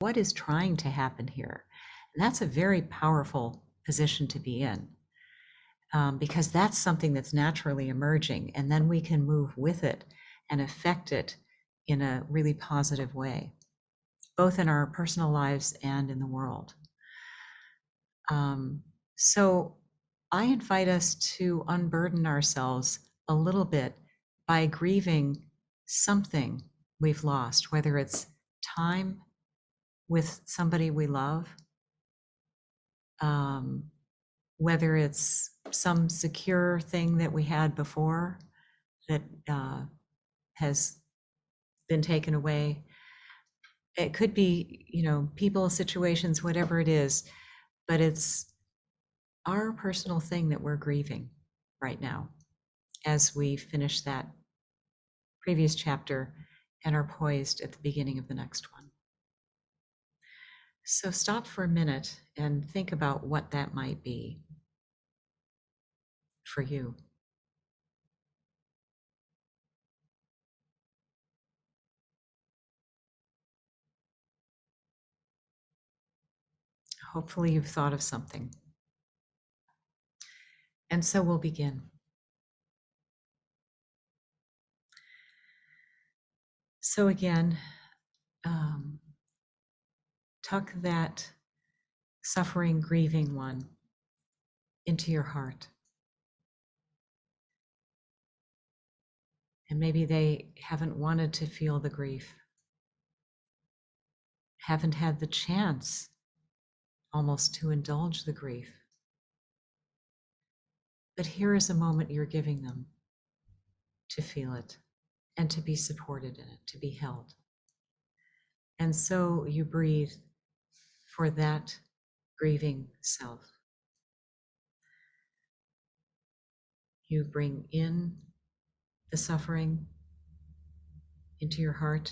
what is trying to happen here? And that's a very powerful position to be in, because that's something that's naturally emerging, and then we can move with it and affect it in a really positive way, both in our personal lives and in the world. So I invite us to unburden ourselves a little bit by grieving something we've lost, whether it's time with somebody we love, whether it's some secure thing that we had before that has been taken away. It could be, people, situations, whatever it is, but it's our personal thing that we're grieving right now as we finish that previous chapter and are poised at the beginning of the next one. So stop for a minute and think about what that might be for you. Hopefully you've thought of something. And so we'll begin. So again, tuck that suffering, grieving one into your heart. And maybe they haven't wanted to feel the grief, haven't had the chance almost to indulge the grief. But here is a moment you're giving them to feel it and to be supported in it, to be held. And so you breathe for that grieving self. You bring in the suffering into your heart.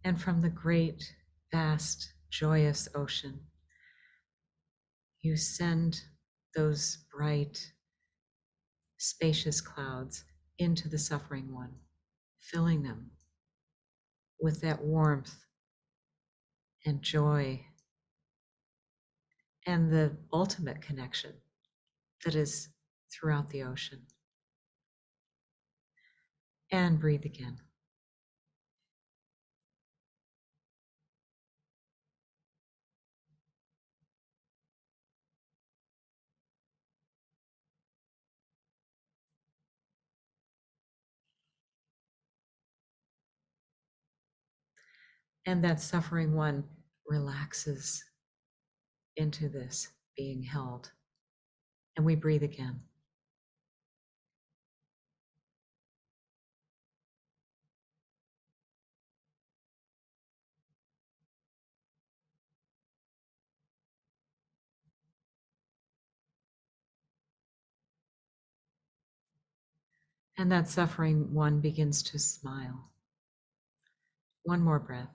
And from the great, vast, joyous ocean, you send those bright, spacious clouds into the suffering one, filling them with that warmth and joy and the ultimate connection that is throughout the ocean. And breathe again. And that suffering one relaxes into this being held. And we breathe again. And that suffering one begins to smile. One more breath.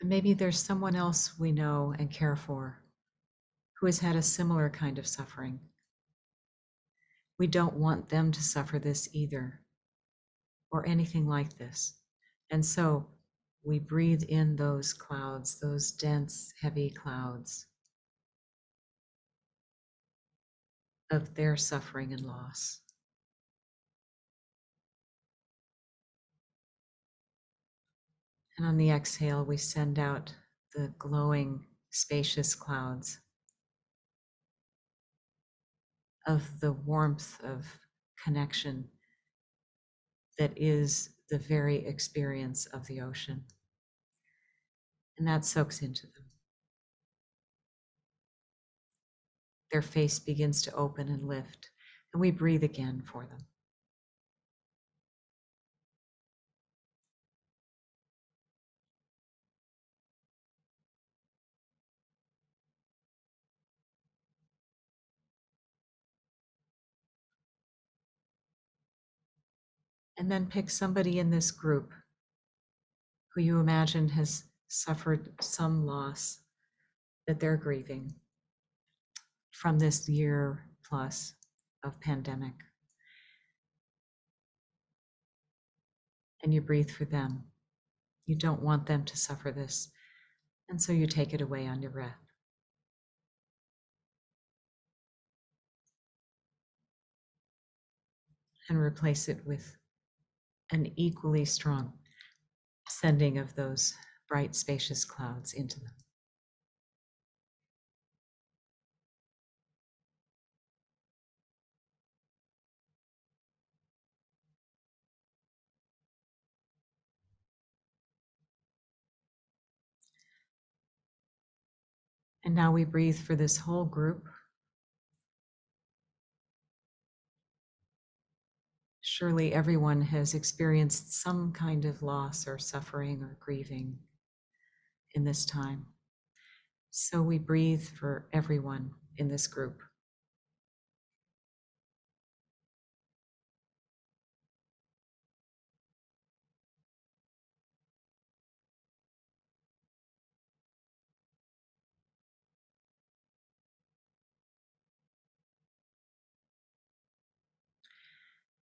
And maybe there's someone else we know and care for who has had a similar kind of suffering. We don't want them to suffer this either, or anything like this. And so we breathe in those clouds, those dense, heavy clouds of their suffering and loss. And on the exhale, we send out the glowing, spacious clouds of the warmth of connection that is the very experience of the ocean. And that soaks into them. Their face begins to open and lift, and we breathe again for them. And then pick somebody in this group who you imagine has suffered some loss that they're grieving from this year plus of pandemic. And you breathe for them. You don't want them to suffer this. And so you take it away on your breath. And replace it with an equally strong sending of those bright, spacious clouds into them. And now we breathe for this whole group. Surely everyone has experienced some kind of loss or suffering or grieving in this time. So we breathe for everyone in this group.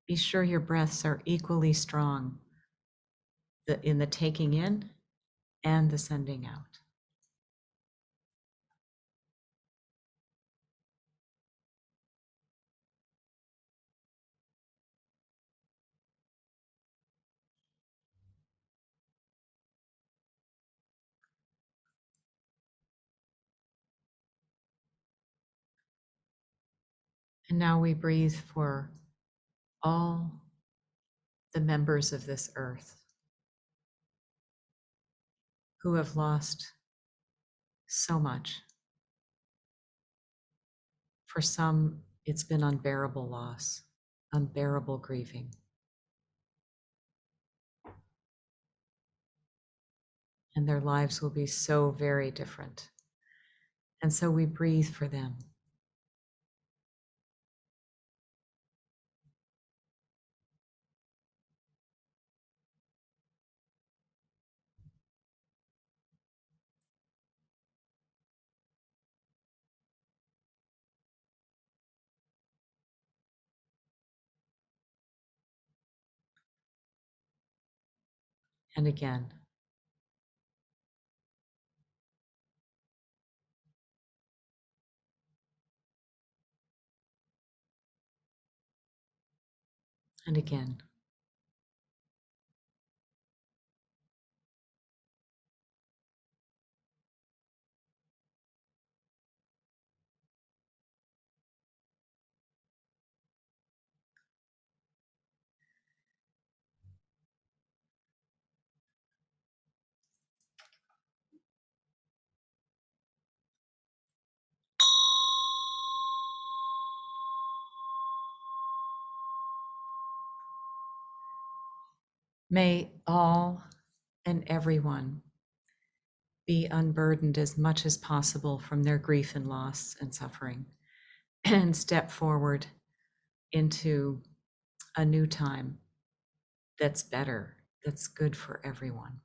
Be sure your breaths are equally strong in the taking in and the sending out. And now we breathe for all the members of this earth who have lost so much. For some, it's been unbearable loss, unbearable grieving. And their lives will be so very different. And so we breathe for them. And again. And again. May all and everyone be unburdened as much as possible from their grief and loss and suffering and step forward into a new time that's better, that's good for everyone.